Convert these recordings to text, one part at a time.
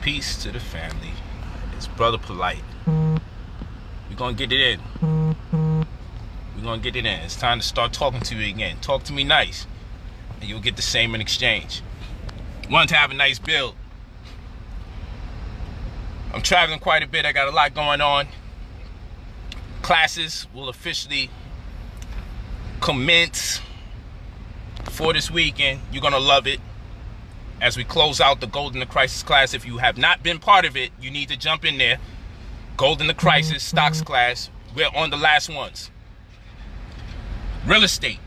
Peace to the family. It's Brother Polight. We're gonna get it in. We're gonna get it in. It's time to start talking to you again. Talk to me nice, and you'll get the same in exchange. Want to have a nice build. I'm traveling quite a bit. I got a lot going on. Classes will officially commence for this weekend. You're gonna love it. As we close out the Gold in the Crisis class, if you have not been part of it, you need to jump in there. Gold in the Crisis stocks class. We're on the last ones. Real estate.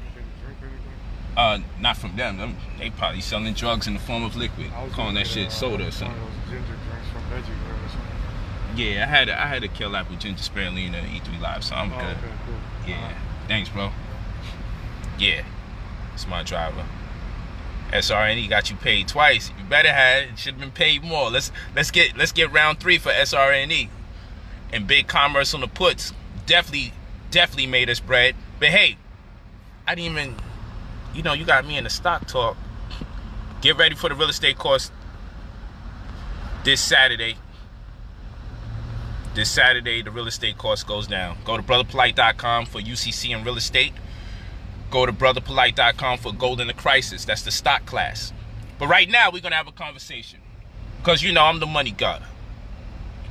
Not from them. They probably selling drugs in the form of liquid. Calling that shit soda or something. Yeah, I had a kill apple ginger spirulina and E3 Live, so I'm good. Okay, cool. Yeah, thanks, bro. Yeah, it's my driver. SRNE got you paid twice. You better have. It should have been paid more. Let's get round 3 for SRNE. And big commerce on the puts definitely made us bread. But hey, I didn't even, you got me in the stock talk. Get ready for the real estate course this Saturday. This Saturday, the real estate course goes down. Go to brotherpolight.com for UCC and real estate. Go to brotherpolight.com for Gold in the Crisis. That's the stock class. But right now, we're going to have a conversation. Because, I'm the money god.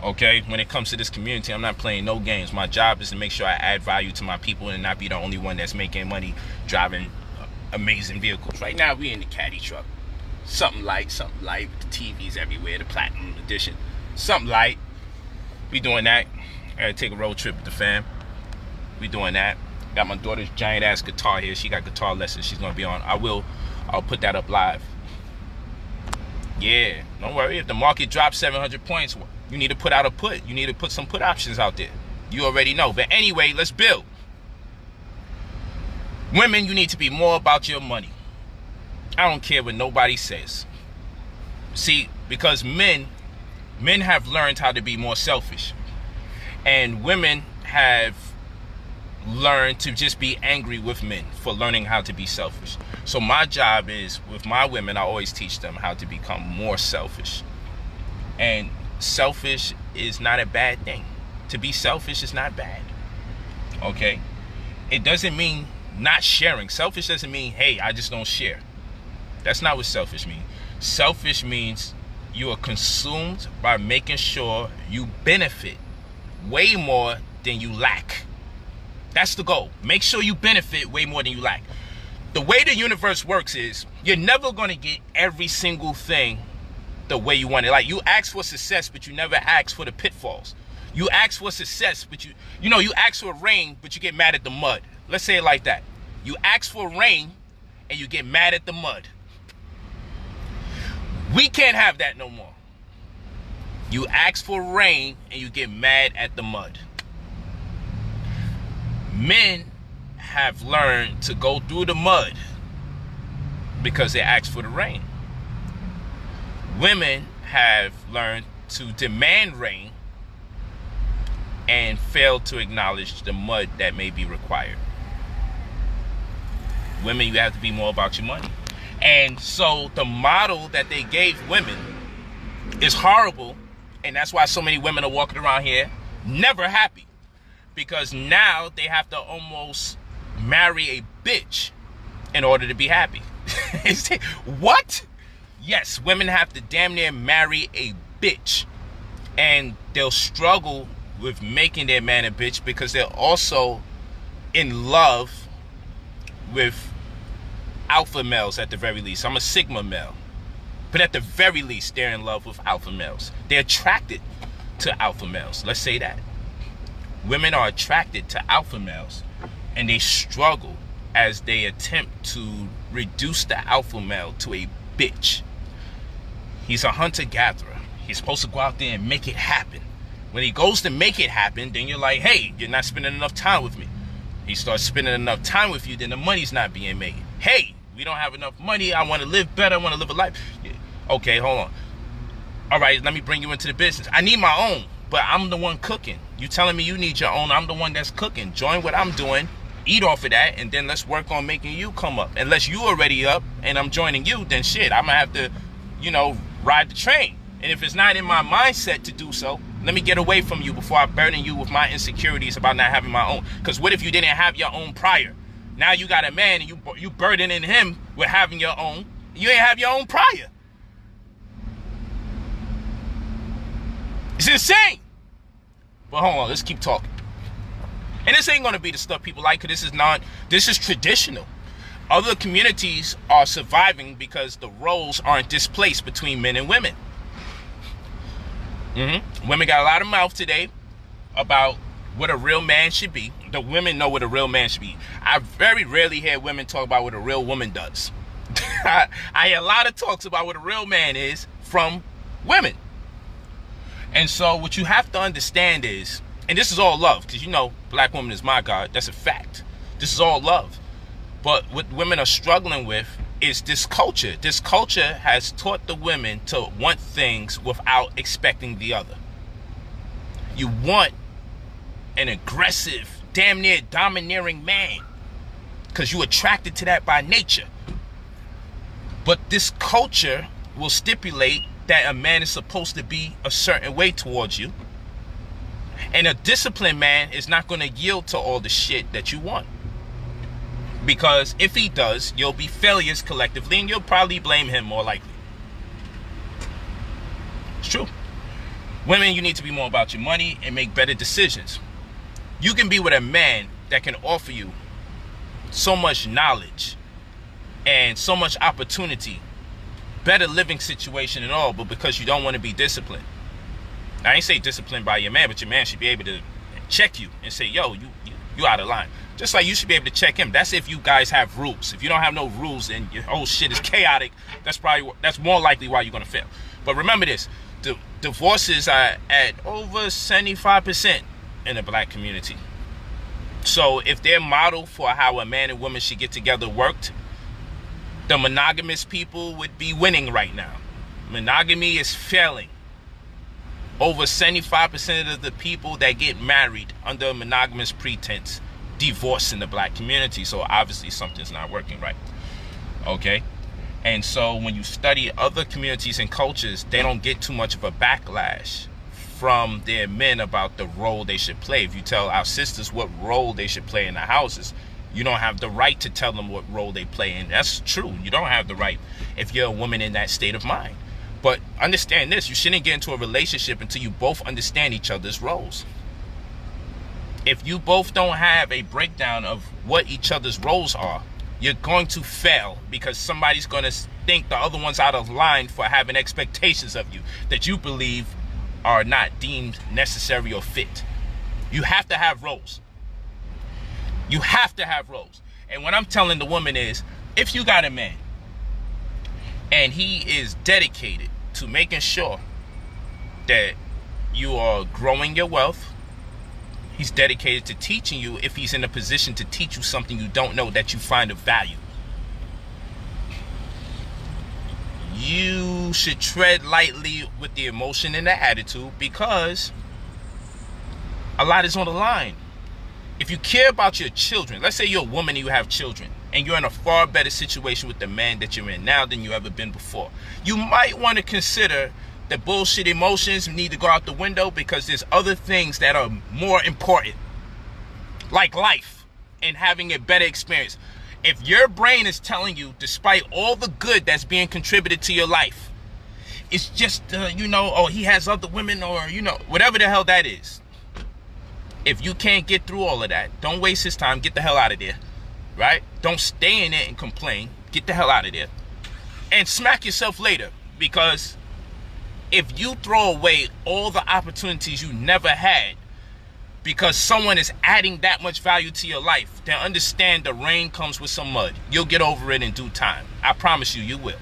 Okay? When it comes to this community, I'm not playing no games. My job is to make sure I add value to my people and not be the only one that's making money driving amazing vehicles. Right now, we're in the caddy truck. Something light. The TVs everywhere. The Platinum Edition. Something light. We doing that. I got to take a road trip with the fam. We doing that. Got my daughter's giant ass guitar here. She got guitar lessons she's gonna be on. I'll put that up live. Yeah, don't worry. If the market drops 700 points, you need to put out a put. You need to put some put options out there. You already know. But anyway, let's build. Women, you need to be more about your money. I don't care what nobody says. See, because men have learned how to be more selfish. And women have learn to just be angry with men for learning how to be selfish. So my job is, with my women, I always teach them how to become more selfish. And selfish is not a bad thing. To be selfish is not bad. Okay? It doesn't mean not sharing. Selfish doesn't mean, hey, I just don't share. That's not what selfish means. Selfish means you are consumed by making sure you benefit way more than you lack. That's the goal. Make sure you benefit way more than you lack. The way the universe works is you're never going to get every single thing the way you want it. Like, you ask for success, but you never ask for the pitfalls. You ask for success, but you ask for rain, but you get mad at the mud. Let's say it like that. You ask for rain and you get mad at the mud. We can't have that no more. You ask for rain and you get mad at the mud. Men have learned to go through the mud because they ask for the rain. Women have learned to demand rain and fail to acknowledge the mud that may be required. Women, you have to be more about your money. And so the model that they gave women is horrible, and that's why so many women are walking around here never happy. Because now they have to almost marry a bitch in order to be happy. What? Yes, women have to damn near marry a bitch. And they'll struggle with making their man a bitch because they're also in love with alpha males at the very least. I'm a sigma male. But at the very least, they're in love with alpha males. They're attracted to alpha males. Let's say that. Women are attracted to alpha males, and they struggle as they attempt to reduce the alpha male to a bitch. He's a hunter-gatherer. He's supposed to go out there and make it happen. When he goes to make it happen, then you're like, hey, you're not spending enough time with me. He starts spending enough time with you, then the money's not being made. Hey, we don't have enough money. I want to live better. I want to live a life. Yeah. Okay, hold on. All right, let me bring you into the business. I need my own, but I'm the one cooking. You telling me you need your own, I'm the one that's cooking. Join what I'm doing, eat off of that, and then let's work on making you come up. Unless you already up and I'm joining you, then shit, I'm going to have to, ride the train And if it's not in my mindset to do so, let me get away from you before I burden you with my insecurities about not having my own. Because what if you didn't have your own prior? Now you got a man and you burdening him with having your own. You ain't have your own prior. It's insane. But hold on, let's keep talking. And this ain't going to be the stuff people like, because this is traditional. Other communities are surviving because the roles aren't displaced between men and women. Women got a lot of mouth today about what a real man should be. The women know what a real man should be. I very rarely hear women talk about what a real woman does. I hear a lot of talks about what a real man is from women. And so what you have to understand is, and this is all love, because you know black woman is my God. That's a fact. This is all love. But what women are struggling with is this culture. This culture has taught the women to want things without expecting the other. You want an aggressive, damn near domineering man because you're attracted to that by nature. But this culture will stipulate that a man is supposed to be a certain way towards you. And a disciplined man is not going to yield to all the shit that you want. Because if he does, you'll be failures collectively and you'll probably blame him more likely. It's true. Women, you need to be more about your money and make better decisions. You can be with a man that can offer you so much knowledge and so much opportunity, better living situation and all, but because you don't want to be disciplined. I ain't say disciplined by your man, but your man should be able to check you and say, yo, you out of line. Just like you should be able to check him. That's if you guys have rules. If you don't have no rules and your whole shit is chaotic, that's more likely why you're going to fail. But remember this, the divorces are at over 75% in the black community. So if their model for how a man and woman should get together worked, the monogamous people would be winning right now. Monogamy is failing. Over 75% of the people that get married under a monogamous pretense divorce in the black community. So obviously something's not working right. Okay? And so when you study other communities and cultures, they don't get too much of a backlash from their men about the role they should play. If you tell our sisters what role they should play in the houses, you don't have the right to tell them what role they play. And that's true. You don't have the right if you're a woman in that state of mind. But understand this, you shouldn't get into a relationship until you both understand each other's roles. If you both don't have a breakdown of what each other's roles are, you're going to fail because somebody's going to think the other one's out of line for having expectations of you that you believe are not deemed necessary or fit. You have to have roles. You have to have roles. And what I'm telling the woman is, if you got a man and he is dedicated to making sure that you are growing your wealth, he's dedicated to teaching you if he's in a position to teach you something you don't know that you find of value. You should tread lightly with the emotion and the attitude because a lot is on the line. If you care about your children, let's say you're a woman and you have children, and you're in a far better situation with the man that you're in now than you ever been before, you might want to consider the bullshit emotions need to go out the window because there's other things that are more important, like life and having a better experience. If your brain is telling you, despite all the good that's being contributed to your life, it's just, oh, he has other women or, whatever the hell that is. If you can't get through all of that, don't waste his time. Get the hell out of there, right? Don't stay in it and complain. Get the hell out of there. And smack yourself later, because if you throw away all the opportunities you never had because someone is adding that much value to your life, then understand the rain comes with some mud. You'll get over it in due time. I promise you, you will.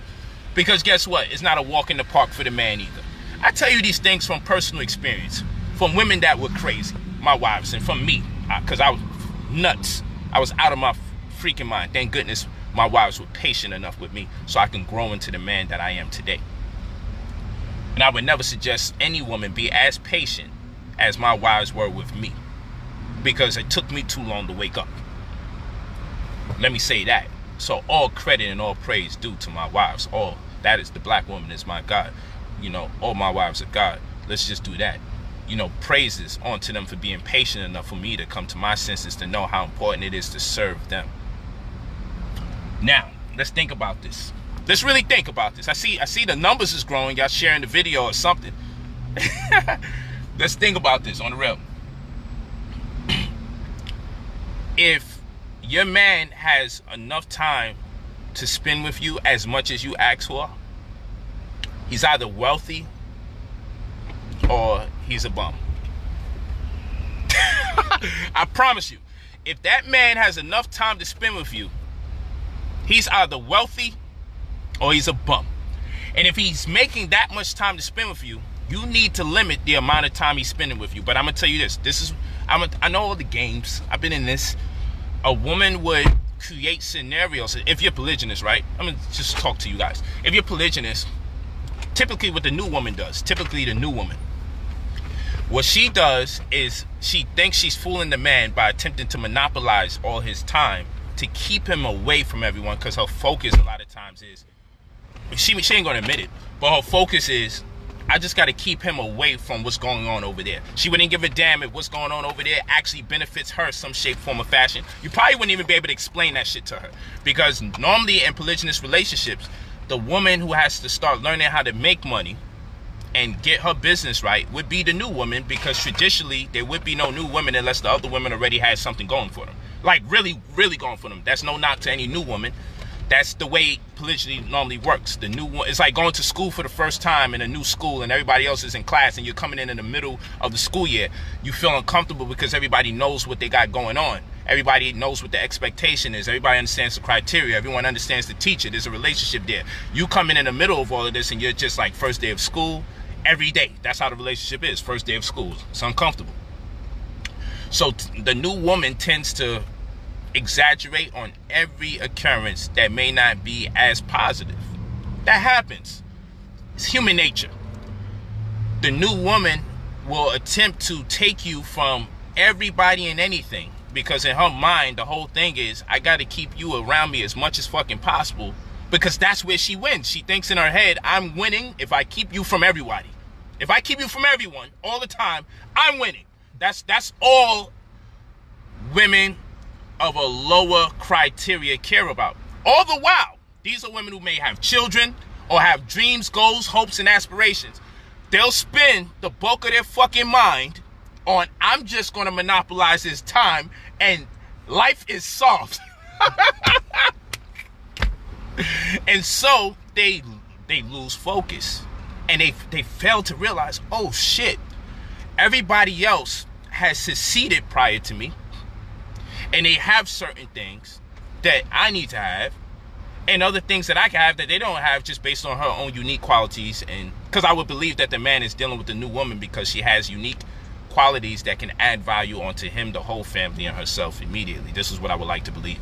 Because guess what? It's not a walk in the park for the man either. I tell you these things from personal experience, from women that were crazy, my wives, and from me, because I was nuts. I was out of my freaking mind. Thank goodness my wives were patient enough with me so I can grow into the man that I am today. And I would never suggest any woman be as patient as my wives were with me, because it took me too long to wake up. Let me say that. So all credit and all praise due to my wives. All that is, the black woman is my God. all my wives are God. Let's just do that. Praises onto them for being patient enough for me to come to my senses to know how important it is to serve them. Now, let's think about this. Let's really think about this. I see the numbers is growing. Y'all sharing the video or something. Let's think about this on the real. If your man has enough time to spend with you as much as you ask for, he's either wealthy or he's a bum. I promise you, if that man has enough time to spend with you, he's either wealthy or he's a bum. And if he's making that much time to spend with you, you need to limit the amount of time he's spending with you. But I'm gonna tell you this. I know all the games. I've been in this. A woman would create scenarios. If you're polygynous, right? I'm gonna just talk to you guys. If you're polygynous, typically what the new woman does, what she does is she thinks she's fooling the man by attempting to monopolize all his time to keep him away from everyone, because her focus a lot of times is, she ain't gonna admit it, but her focus is, I just got to keep him away from what's going on over there. She wouldn't give a damn if what's going on over there actually benefits her some shape, form, or fashion. You probably wouldn't even be able to explain that shit to her. Because normally in polygynous relationships, the woman who has to start learning how to make money and get her business right would be the new woman, because traditionally there would be no new women unless the other women already had something going for them. Like really, really going for them. That's no knock to any new woman. That's the way polygyny normally works. The new one, it's like going to school for the first time in a new school and everybody else is in class and you're coming in the middle of the school year. You feel uncomfortable because everybody knows what they got going on. Everybody knows what the expectation is. Everybody understands the criteria. Everyone understands the teacher. There's a relationship there. You come in the middle of all of this and you're just like first day of school every day. That's how the relationship is. First day of school. It's uncomfortable. So the new woman tends to exaggerate on every occurrence that may not be as positive. That happens. It's human nature. The new woman will attempt to take you from everybody and anything, because in her mind the whole thing is, I got to keep you around me as much as fucking possible, because that's where she wins. She thinks in her head, I'm winning if I keep you from everybody. If I keep you from everyone all the time, I'm winning. That's all women of a lower criteria care about. All the while, these are women who may have children or have dreams, goals, hopes, and aspirations. They'll spend the bulk of their fucking mind on, I'm just going to monopolize his time and life is soft. And so they lose focus and they fail to realize, oh shit, everybody else has succeeded prior to me. And they have certain things that I need to have, and other things that I can have that they don't have, just based on her own unique qualities. And because I would believe that the man is dealing with the new woman because she has unique qualities that can add value onto him, the whole family, and herself immediately. This is what I would like to believe,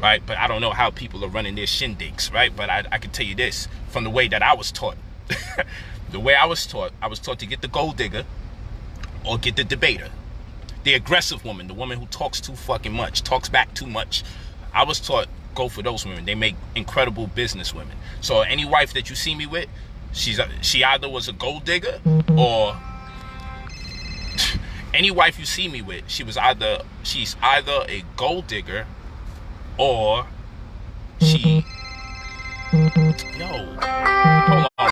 right? But I don't know how people are running their shindigs, right? But I can tell you this from the way that I was taught. The way I was taught to get the gold digger or get the debater. The aggressive woman, the woman who talks too fucking much, talks back too much. I was taught, go for those women. They make incredible business women. So any wife that you see me with, she either was a gold digger, or any wife you see me with, she's either a gold digger or she. Yo, hold on.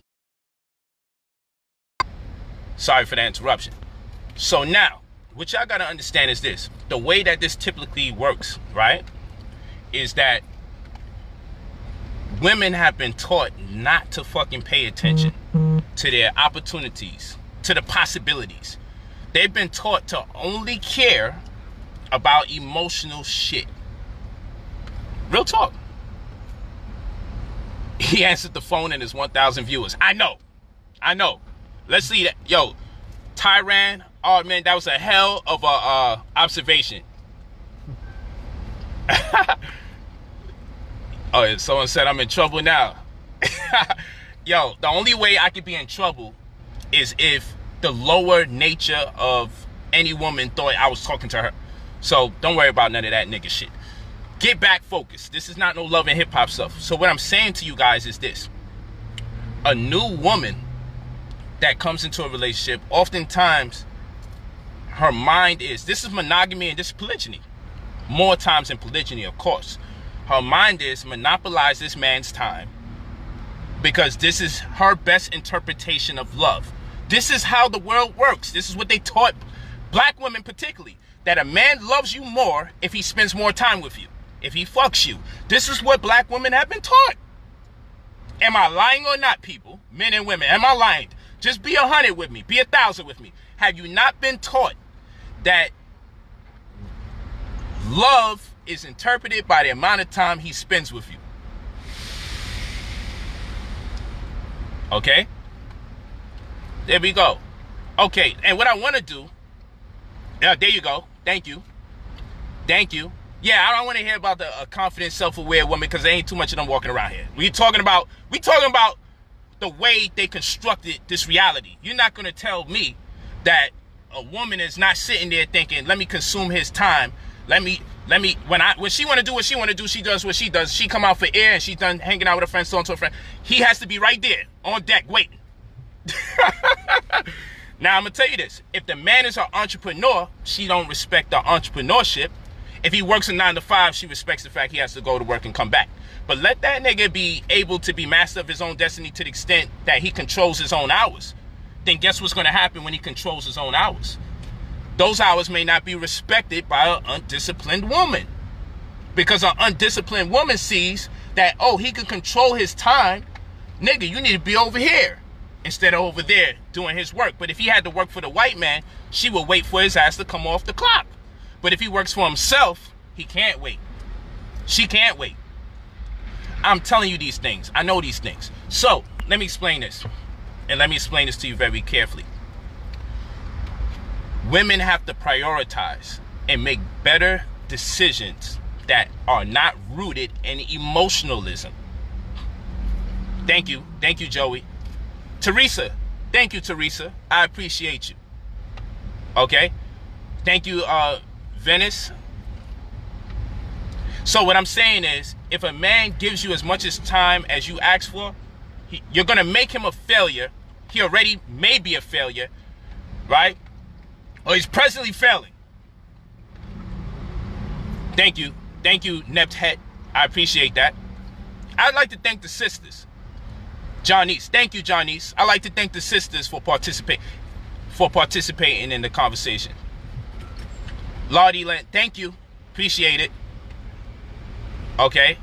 Sorry for the interruption. So now, what y'all gotta understand is this. The way that this typically works, right, is that women have been taught not to fucking pay attention to their opportunities, to the possibilities. They've been taught to only care about emotional shit. Real talk. He answered the phone and his 1,000 viewers. I know. Let's see that. Yo, Tyran. Oh man, that was a hell of a observation. Oh, someone said I'm in trouble now. Yo, the only way I could be in trouble is if the lower nature of any woman thought I was talking to her. So don't worry about none of that nigga shit. Get back focused. This is not no love and hip hop stuff. So what I'm saying to you guys is this. A new woman that comes into a relationship, oftentimes her mind is, this is monogamy and this is polygyny. More times than polygyny, of course. Her mind is monopolize this man's time because this is her best interpretation of love. This is how the world works. This is what they taught black women particularly, that a man loves you more if he spends more time with you, if he fucks you. This is what black women have been taught. Am I lying or not, people? Men and women, am I lying? Just be 100 with me. Be 1,000 with me. Have you not been taught that love is interpreted by the amount of time he spends with you? Okay? There we go. Okay, and what I want to do, there you go. Thank you. Thank you. Yeah, I don't want to hear about the confident, self-aware woman because there ain't too much of them walking around here. We talking about the way they constructed this reality. You're not going to tell me that a woman is not sitting there thinking, let me consume his time. Let me, when she want to do what she want to do, she does what she does. She come out for air and she's done hanging out with a friend, so on to a friend. He has to be right there on deck waiting. Now, I'm going to tell you this. If the man is an entrepreneur, she don't respect the entrepreneurship. If he works a 9 to 5, she respects the fact he has to go to work and come back. But let that nigga be able to be master of his own destiny to the extent that he controls his own hours. Then guess what's going to happen when he controls his own hours? Those hours may not be respected by an undisciplined woman. Because an undisciplined woman sees that, oh, he can control his time. Nigga, you need to be over here instead of over there doing his work. But if he had to work for the white man, she would wait for his ass to come off the clock. But if he works for himself, he can't wait. She can't wait. I'm telling you these things. I know these things. So, let me explain this. And let me explain this to you very carefully. Women have to prioritize and make better decisions that are not rooted in emotionalism. Thank you. Thank you, Joey. Teresa. Thank you, Teresa. I appreciate you. Okay? Thank you, Venice. So what I'm saying is, if a man gives you as much as time as you ask for, you're going to make him a failure. He already may be a failure, right? Or he's presently failing. Thank you. Thank you, Nepthead. I appreciate that. I'd like to thank the sisters. Johnnice. Thank you, Johnnice. I'd like to thank the sisters for participating in the conversation. Lottie Lent, thank you. Appreciate it. Okay.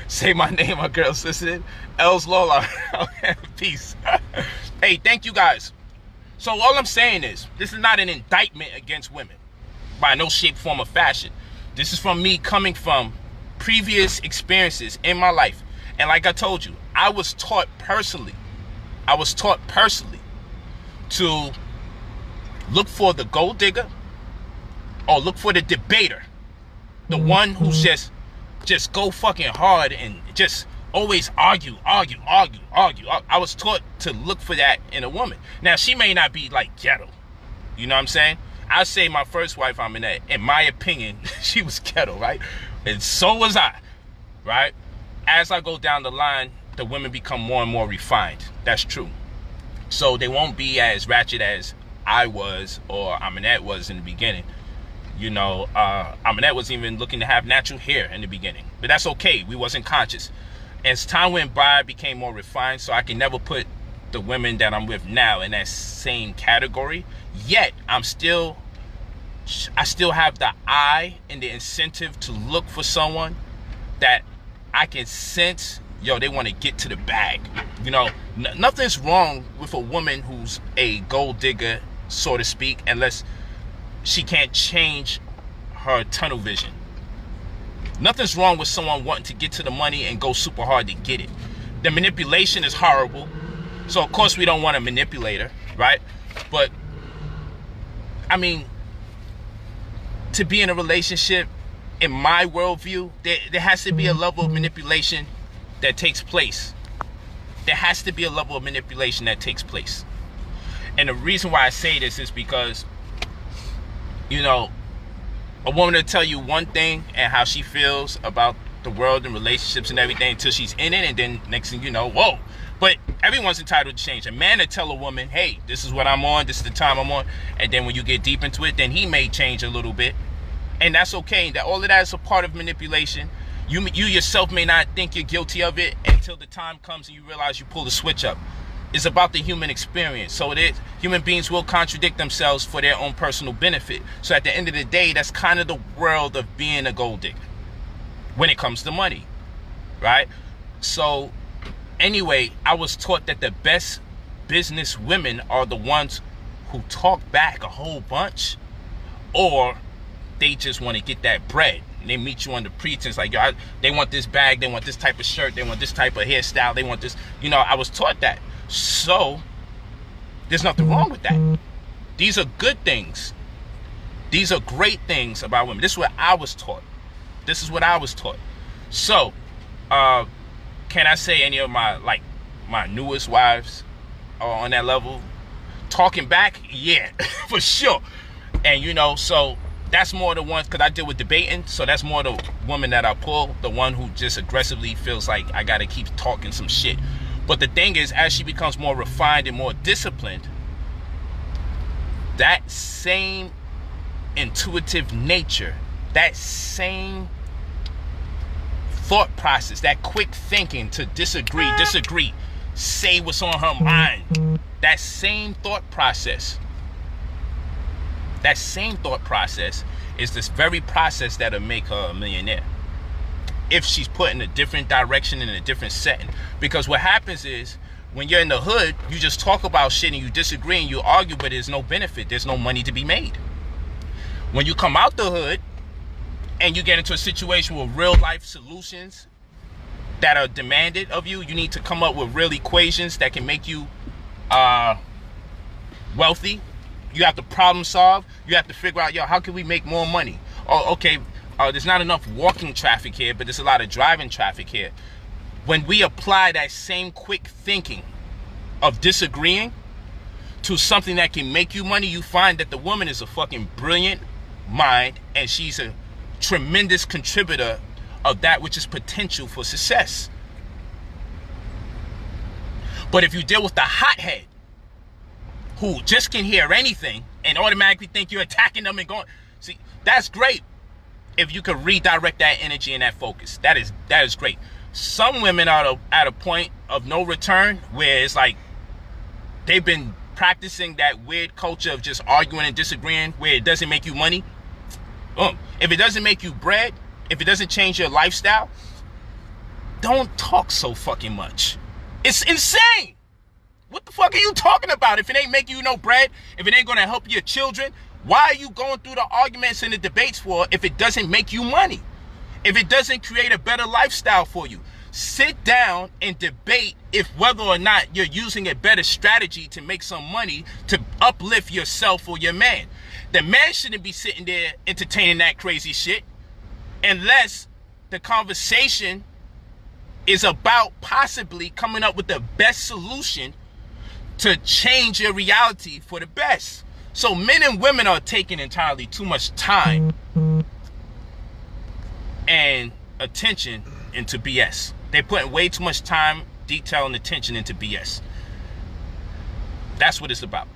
Say my name, my girl sister. Els Lola. Peace. Hey, thank you guys. So all I'm saying is, this is not an indictment against women by no shape, form, or fashion. This is from me coming from previous experiences in my life. And like I told you, I was taught personally to look for the gold digger or look for the debater. The one who's just go fucking hard and just always argue. I was taught to look for that in a woman. Now, she may not be like ghetto. You know what I'm saying? I say my first wife, in my opinion, she was ghetto, right? And so was I, right? As I go down the line, the women become more and more refined. That's true. So they won't be as ratchet as I was or Aminette was in the beginning. You know, Aminette wasn't even looking to have natural hair in the beginning. But that's okay. We wasn't conscious. As time went by, I became more refined. So I can never put the women that I'm with now in that same category. Yet, I still have the eye and the incentive to look for someone that I can sense, yo, they want to get to the bag. You know, nothing's wrong with a woman who's a gold digger, so to speak, unless she can't change her tunnel vision. Nothing's wrong with someone wanting to get to the money and go super hard to get it. The manipulation is horrible. So, of course, we don't want to manipulate her, right? But, I mean, to be in a relationship, in my worldview, there has to be a level of manipulation that takes place. There has to be a level of manipulation that takes place. And the reason why I say this is because, you know, a woman will tell you one thing and how she feels about the world and relationships and everything until she's in it, and then next thing you know, whoa, But everyone's entitled to change. A man to tell a woman, hey, this is what I'm on, this is the time I'm on. And then when you get deep into it, then he may change a little bit. And that's okay. That all of that is a part of manipulation. You yourself may not think you're guilty of it until the time comes and you realize you pull the switch up. It's about the human experience. So human beings will contradict themselves for their own personal benefit. So at the end of the day, that's kind of the world of being a gold digger when it comes to money, right? So anyway, I was taught that the best business women are the ones who talk back a whole bunch, or they just want to get that bread. And they meet you under pretense, like, yo, they want this bag, they want this type of shirt, they want this type of hairstyle, they want this. You know, I was taught that. So there's nothing wrong with that. These are good things. These are great things about women. This is what I was taught. This is what I was taught. So, can I say any of my newest wives are on that level? Talking back? Yeah, for sure. And you know, so that's more the ones, because I deal with debating, so that's more the woman that I pull, the one who just aggressively feels like I gotta keep talking some shit. But the thing is, as she becomes more refined and more disciplined, that same intuitive nature, that same thought process, that quick thinking to disagree, say what's on her mind, that same thought process is this very process that'll make her a millionaire if she's put in a different direction, in a different setting. Because what happens is, when you're in the hood, you just talk about shit and you disagree and you argue, but there's no benefit, there's no money to be made. When you come out the hood and you get into a situation with real life solutions that are demanded of you, you need to come up with real equations that can make you wealthy. You have to problem solve. You have to figure out, yo, how can we make more money? Oh, okay, there's not enough walking traffic here, but there's a lot of driving traffic here. When we apply that same quick thinking of disagreeing to something that can make you money, you find that the woman is a fucking brilliant mind, and she's a tremendous contributor of that which is potential for success. But if you deal with the hothead who just can hear anything and automatically think you're attacking them and going, see, that's great if you could redirect that energy and that focus. That is great. Some women are at a point of no return where it's like they've been practicing that weird culture of just arguing and disagreeing where it doesn't make you money. If it doesn't make you bread, if it doesn't change your lifestyle, don't talk so fucking much. It's insane. What the fuck are you talking about? If it ain't making you no bread, if it ain't gonna help your children, why are you going through the arguments and the debates for if it doesn't make you money? If it doesn't create a better lifestyle for you? Sit down and debate if whether or not you're using a better strategy to make some money to uplift yourself or your man. The man shouldn't be sitting there entertaining that crazy shit unless the conversation is about possibly coming up with the best solution to change your reality for the best. So men and women are taking entirely too much time and attention into BS. They're putting way too much time, detail, and attention into BS. That's what it's about.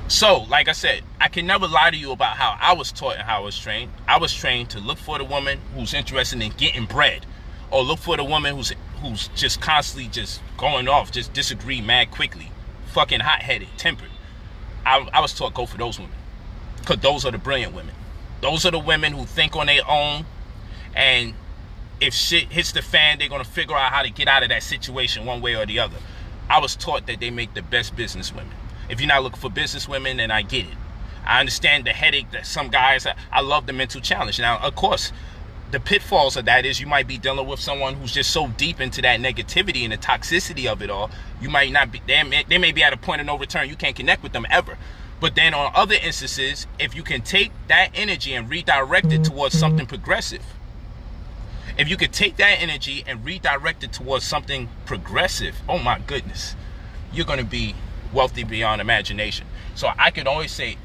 So, like I said, I can never lie to you about how I was taught and how I was trained. I was trained to look for the woman who's interested in getting bread, or look for the woman who's just constantly just going off, just disagree mad quickly, fucking hot-headed, tempered. I was taught go for those women, because those are the brilliant women. Those are the women who think on their own, and if shit hits the fan, they're going to figure out how to get out of that situation one way or the other. I was taught that they make the best business women. If you're not looking for business women, then I get it. I understand the headache that some guys, I love the mental challenge. Now, of course, the pitfalls of that is you might be dealing with someone who's just so deep into that negativity and the toxicity of it all. You might not be, they may be at a point of no return. You can't connect with them ever. But then on other instances, if you can take that energy and redirect it towards something progressive, if you could take that energy and redirect it towards something progressive, oh my goodness, you're going to be wealthy beyond imagination. So I can always say,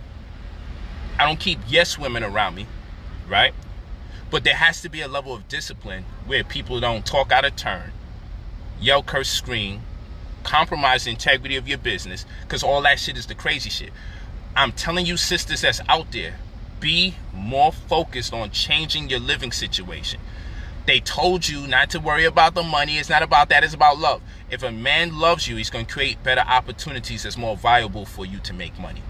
I don't keep yes women around me, right? But there has to be a level of discipline where people don't talk out of turn. yell, curse, scream, compromise the integrity of your business, because all that shit is the crazy shit. I'm telling you, sisters that's out there, be more focused on changing your living situation. They told you not to worry about the money. It's not about that. It's about love. If a man loves you, he's going to create better opportunities that's more viable for you to make money.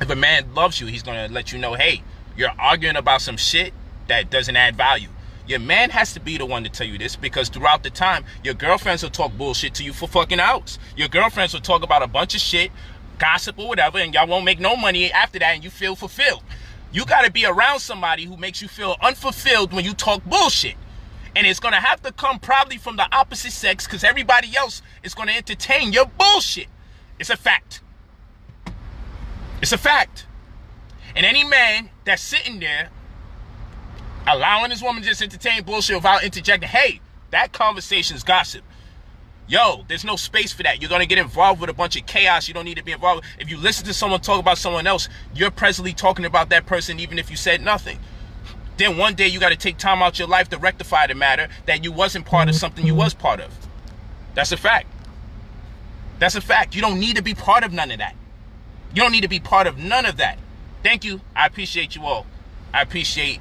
If a man loves you, he's going to let you know, hey, you're arguing about some shit that doesn't add value. Your man has to be the one to tell you this, because throughout the time, your girlfriends will talk bullshit to you for fucking hours. Your girlfriends will talk about a bunch of shit, gossip or whatever, and y'all won't make no money after that, and you feel fulfilled. You got to be around somebody who makes you feel unfulfilled when you talk bullshit. And it's going to have to come probably from the opposite sex, because everybody else is going to entertain your bullshit. It's a fact. It's a fact. And any man that's sitting there allowing this woman to just entertain bullshit without interjecting, hey, that conversation's gossip. Yo, there's no space for that. You're going to get involved with a bunch of chaos you don't need to be involved with. If you listen to someone talk about someone else, you're presently talking about that person even if you said nothing. Then one day you got to take time out your life to rectify the matter that you wasn't part of something you was part of. That's a fact. That's a fact. You don't need to be part of none of that. You don't need to be part of none of that. Thank you. I appreciate you all. I appreciate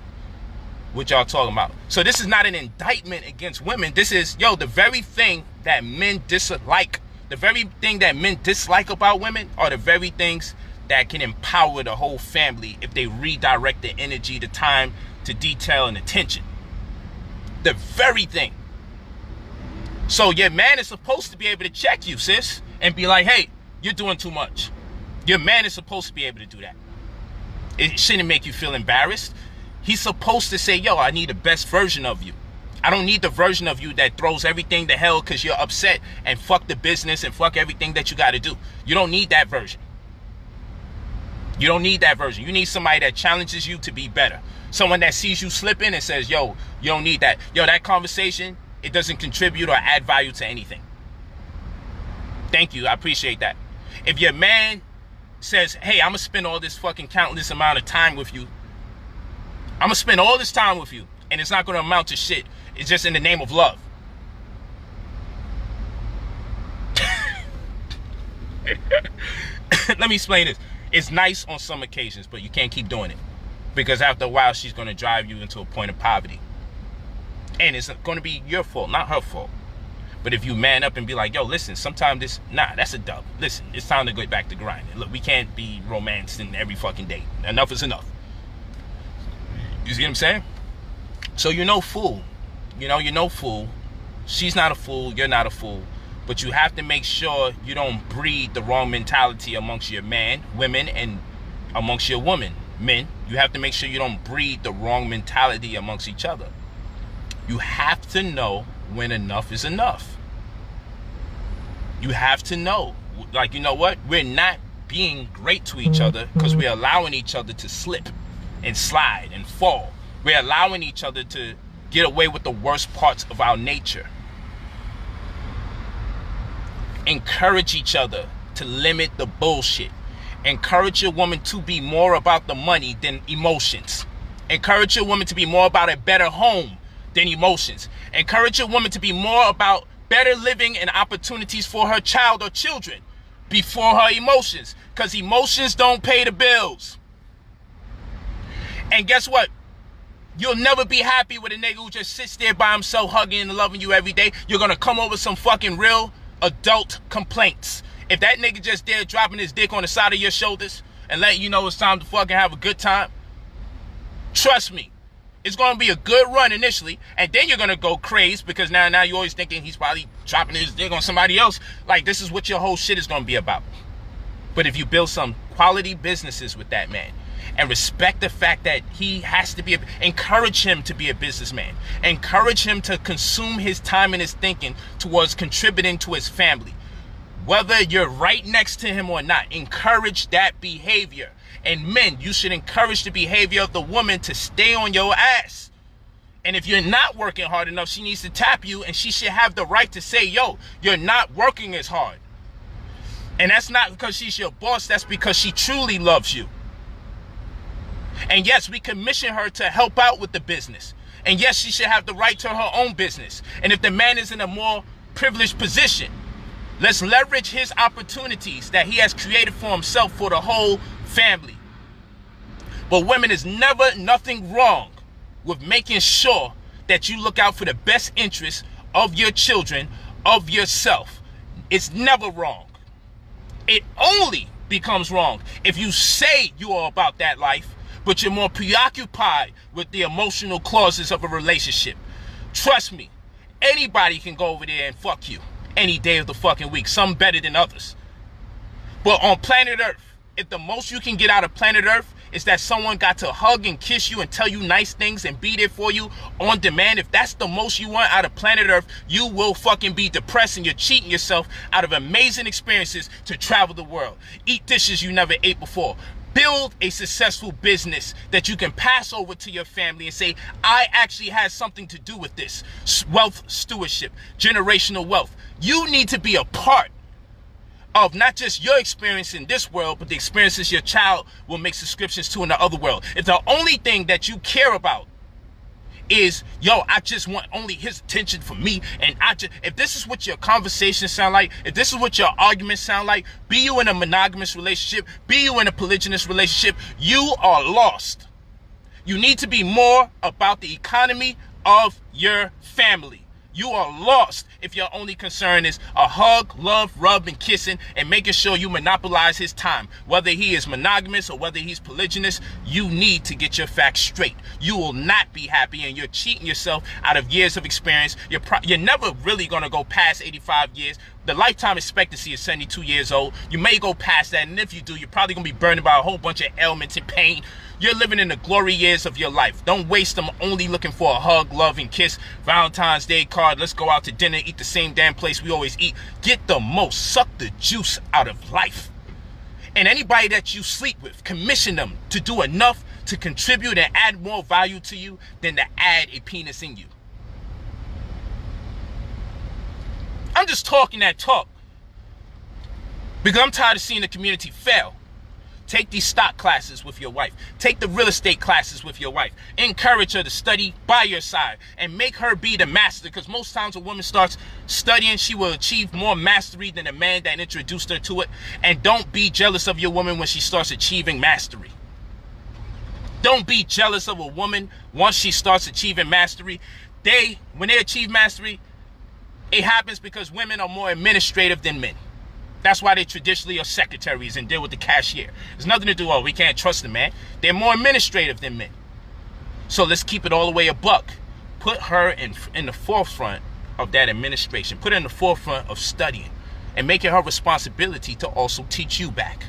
what y'all talking about. So this is not an indictment against women. This is, yo, the very thing that men dislike, the very thing that men dislike about women are the very things that can empower the whole family if they redirect the energy, the time, to detail, and attention. The very thing. So your man is supposed to be able to check you, sis, and be like, hey, you're doing too much. Your man is supposed to be able to do that. It shouldn't make you feel embarrassed. He's supposed to say, yo, I need the best version of you. I don't need the version of you that throws everything to hell because you're upset and fuck the business and fuck everything that you got to do. You don't need that version. You don't need that version. You need somebody that challenges you to be better. Someone that sees you slipping and says, yo, you don't need that. Yo, that conversation, it doesn't contribute or add value to anything. Thank you. I appreciate that. If your man says, hey, I'm going to spend all this fucking countless amount of time with you. I'm going to spend all this time with you, and it's not going to amount to shit. It's just in the name of love. Let me explain this. It's nice on some occasions, but you can't keep doing it. Because after a while, she's going to drive you into a point of poverty. And it's going to be your fault, not her fault. But if you man up and be like, yo, listen, sometimes this, that's a dub. Listen, it's time to go back to grinding. Look, we can't be romancing every fucking day. Enough is enough. You see what I'm saying? So you're no fool. You know, you're no fool. She's not a fool. You're not a fool. But you have to make sure you don't breed the wrong mentality amongst your women, and amongst your men. You have to make sure you don't breed the wrong mentality amongst each other. You have to know when enough is enough. You have to know. Like, you know what? We're not being great to each other because we're allowing each other to slip and slide and fall. We're allowing each other to get away with the worst parts of our nature. Encourage each other to limit the bullshit. Encourage your woman to be more about the money than emotions. Encourage your woman to be more about a better home than emotions. Encourage your woman to be more about better living and opportunities for her child or children before her emotions. Because emotions don't pay the bills. And guess what? You'll never be happy with a nigga who just sits there by himself hugging and loving you every day. You're going to come over some fucking real adult complaints. If that nigga just there dropping his dick on the side of your shoulders and letting you know it's time to fucking have a good time, trust me, it's going to be a good run initially, and then you're going to go crazy because now you're always thinking he's probably dropping his dick on somebody else. Like, this is what your whole shit is going to be about. But if you build some quality businesses with that man and respect the fact that he has to be, encourage him to be a businessman. Encourage him to consume his time and his thinking towards contributing to his family. Whether you're right next to him or not, encourage that behavior. And men, you should encourage the behavior of the woman to stay on your ass. And if you're not working hard enough, she needs to tap you, and she should have the right to say, yo, you're not working as hard. And that's not because she's your boss, that's because she truly loves you. And yes, we commission her to help out with the business. And yes, she should have the right to her own business. And if the man is in a more privileged position. Let's leverage his opportunities that he has created for himself for the whole family. But women, is never nothing wrong with making sure that you look out for the best interests of your children, of yourself. It's never wrong. It only becomes wrong if you say you are about that life, but you're more preoccupied with the emotional clauses of a relationship. Trust me, anybody can go over there and fuck you any day of the fucking week, some better than others. But on planet Earth, if the most you can get out of planet Earth is that someone got to hug and kiss you and tell you nice things and be there for you on demand, if that's the most you want out of planet Earth, you will fucking be depressed and you're cheating yourself out of amazing experiences to travel the world. Eat dishes you never ate before. Build a successful business that you can pass over to your family and say, I actually had something to do with this. Wealth stewardship, generational wealth. You need to be a part of not just your experience in this world, but the experiences your child will make subscriptions to in the other world. If the only thing that you care about is, yo, I just want only his attention for me, and if this is what your conversations sound like, if this is what your arguments sound like, be you in a monogamous relationship, be you in a polygynous relationship, you are lost. You need to be more about the economy of your family. You are lost if your only concern is a hug, love, rub, and kissing, and making sure you monopolize his time. Whether he is monogamous or whether he's polygynous, you need to get your facts straight. You will not be happy, and you're cheating yourself out of years of experience. You're never really going to go past 85 years. The lifetime expectancy is 72 years old. You may go past that, and if you do, you're probably going to be burdened by a whole bunch of ailments and pain. You're living in the glory years of your life. Don't waste them only looking for a hug, love, and kiss. Valentine's Day card. Let's go out to dinner, eat the same damn place we always eat. Get the most. Suck the juice out of life. And anybody that you sleep with, commission them to do enough to contribute and add more value to you than to add a penis in you. I'm just talking that talk because I'm tired of seeing the community fail. Take these stock classes with your wife. Take the real estate classes with your wife. Encourage her to study by your side and make her be the master, because most times a woman starts studying, she will achieve more mastery than the man that introduced her to it. And don't be jealous of your woman when she starts achieving mastery. Don't be jealous of a woman once she starts achieving mastery. When they achieve mastery, it happens because women are more administrative than men. That's why they traditionally are secretaries and deal with the cashier. There's nothing to do, we can't trust the man. They're more administrative than men. So let's keep it all the way a buck. Put her in the forefront of that administration. Put her in the forefront of studying. And make it her responsibility to also teach you back.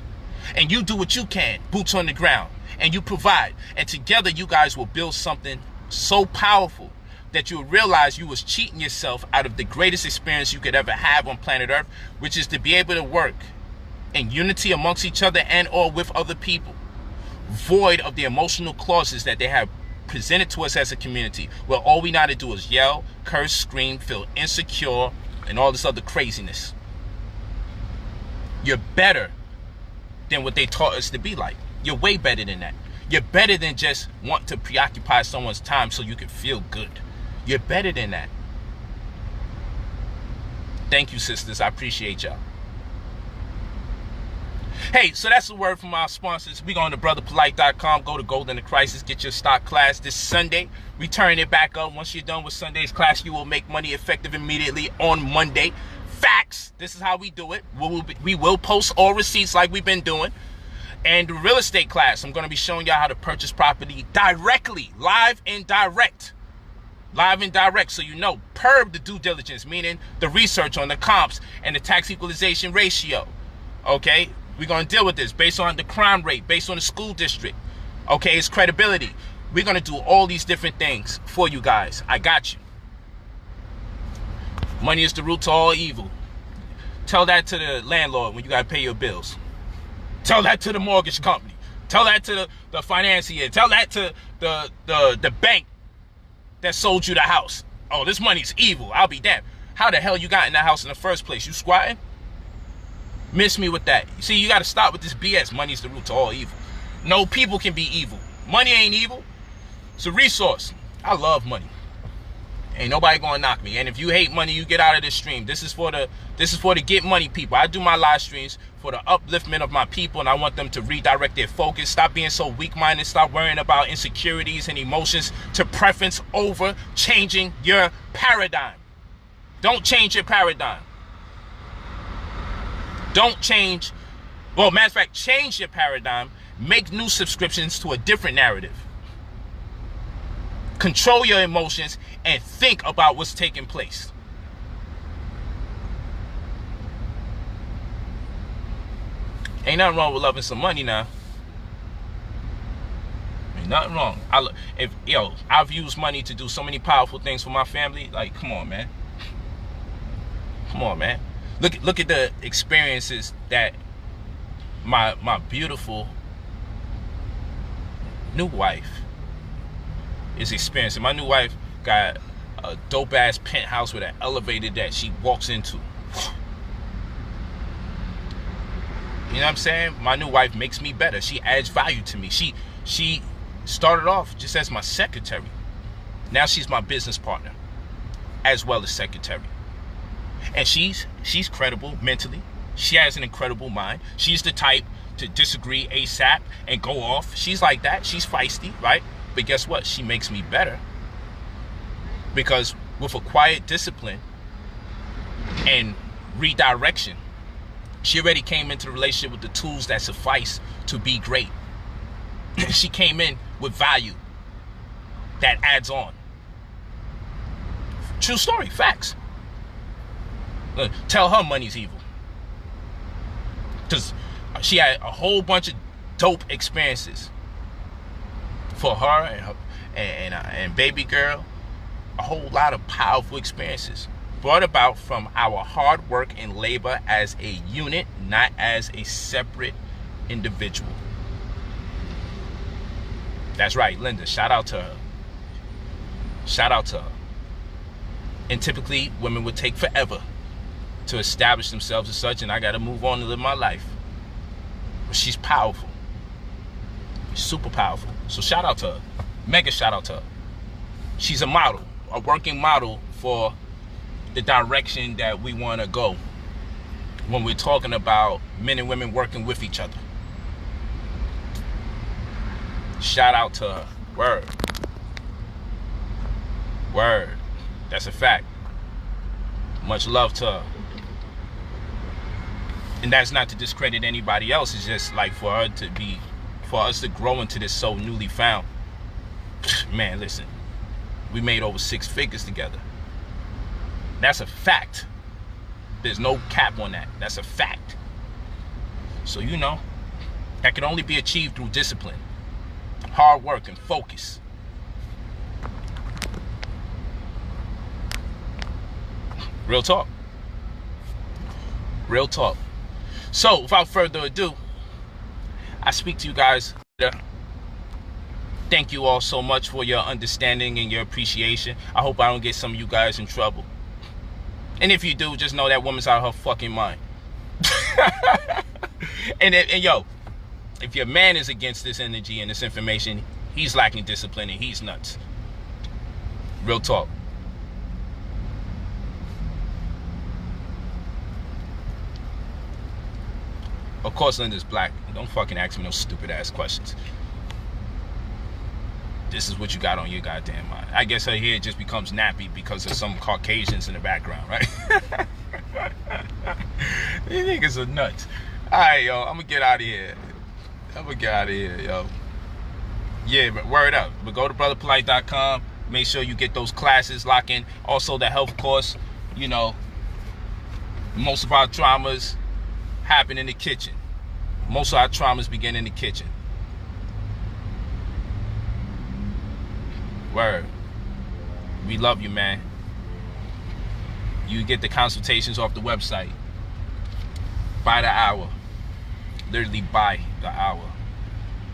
And you do what you can, boots on the ground. And you provide. And together you guys will build something so powerful that you'll realize you was cheating yourself out of the greatest experience you could ever have on planet Earth, which is to be able to work in unity amongst each other and or with other people, void of the emotional clauses that they have presented to us as a community, where all we know how to do is yell, curse, scream, feel insecure, and all this other craziness. You're better than what they taught us to be like. You're way better than that. You're better than just want to preoccupy someone's time so you can feel good. You're better than that. Thank you, sisters. I appreciate y'all. Hey, so that's the word from our sponsors. We go to brotherpolight.com. Go to Gold in the Crisis. Get your stock class this Sunday. We turn it back up. Once you're done with Sunday's class, you will make money effective immediately on Monday. Facts. This is how we do it. We will post all receipts like we've been doing. And the real estate class, I'm going to be showing y'all how to purchase property directly, live and direct. Live and direct, so you know, per the due diligence, meaning the research on the comps and the tax equalization ratio. Okay, we're going to deal with this based on the crime rate, based on the school district. Okay, its credibility. We're going to do all these different things for you guys. I got you. Money is the root to all evil. Tell that to the landlord when you got to pay your bills. Tell that to the mortgage company. Tell that to the financier. Tell that to the bank that sold you the house. Oh, this money's evil. I'll be damned. How the hell you got in that house in the first place? You squatting? Miss me with that. You see, you got to stop with this BS. Money's the root to all evil. No, people can be evil. Money ain't evil. It's a resource. I love money. Ain't nobody gonna knock me. And if you hate money, you get out of this stream. This is for the get money people. I do my live streams for the upliftment of my people, and I want them to redirect their focus. Stop being so weak-minded. Stop worrying about insecurities and emotions to preference over changing your paradigm. Don't change your paradigm. Don't change. Well, matter of fact, change your paradigm. Make new subscriptions to a different narrative. Control your emotions and think about what's taking place. Ain't nothing wrong with loving some money now. Ain't nothing wrong. I've used money to do so many powerful things for my family. Like, come on, man. Come on, man. Look at the experiences that my beautiful new wife is experiencing. My new wife got a dope ass penthouse with an elevator that she walks into. You know what I'm saying? My new wife makes me better. She adds value to me. She started off just as my secretary. Now she's my business partner as well as secretary. And she's credible mentally. She has an incredible mind. She's the type to disagree ASAP and go off. She's like that. She's feisty, right? But guess what? She makes me better. Because with a quiet discipline and redirection, she already came into the relationship with the tools that suffice to be great. She came in with value that adds on. True story, facts. Tell her money's evil. Because she had a whole bunch of dope experiences for her and baby girl. A whole lot of powerful experiences brought about from our hard work and labor as a unit, not as a separate individual. That's right, Linda. Shout out to her. Shout out to her. And typically, women would take forever to establish themselves as such, and I got to move on and live my life. But she's powerful. Super powerful. So shout out to her. Mega shout out to her. She's a model, a working model for the direction that we want to go when we're talking about men and women working with each other. Shout out to her. Word. Word. That's a fact. Much love to her. And that's not to discredit anybody else. It's just like for us to grow into this so newly found. Man, listen. We made over 6 figures together. That's a fact. There's no cap on that. That's a fact. So, that can only be achieved through discipline, hard work, and focus. Real talk. Real talk. So, without further ado, I speak to you guys later. Thank you all so much for your understanding and your appreciation. I hope I don't get some of you guys in trouble. And if you do, just know that woman's out of her fucking mind. and yo, if your man is against this energy and this information, he's lacking discipline and he's nuts. Real talk. Of course, Linda's black. Don't fucking ask me no stupid ass questions. This is what you got on your goddamn mind. I guess her hair just becomes nappy because of some Caucasians in the background, right? These niggas are nuts. Alright, yo, I'm gonna get out of here. Yo. Yeah, but word up. But go to brotherpolight.com. Make sure you get those classes locked in. Also, the health course. Most of our traumas happen in the kitchen. Most of our traumas begin in the kitchen. Word. We love you, man. You get the consultations off the website. By the hour. Literally by the hour.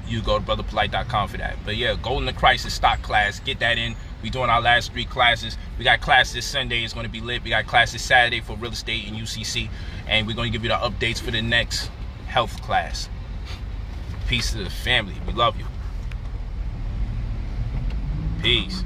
You go to brotherpolight.com for that. But yeah, go in the crisis stock class. Get that in. We doing our last 3 classes. We got class this Sunday. It's going to be lit. We got class this Saturday for real estate and UCC. And we're going to give you the updates for the next health class. Peace to the family. We love you. Peace.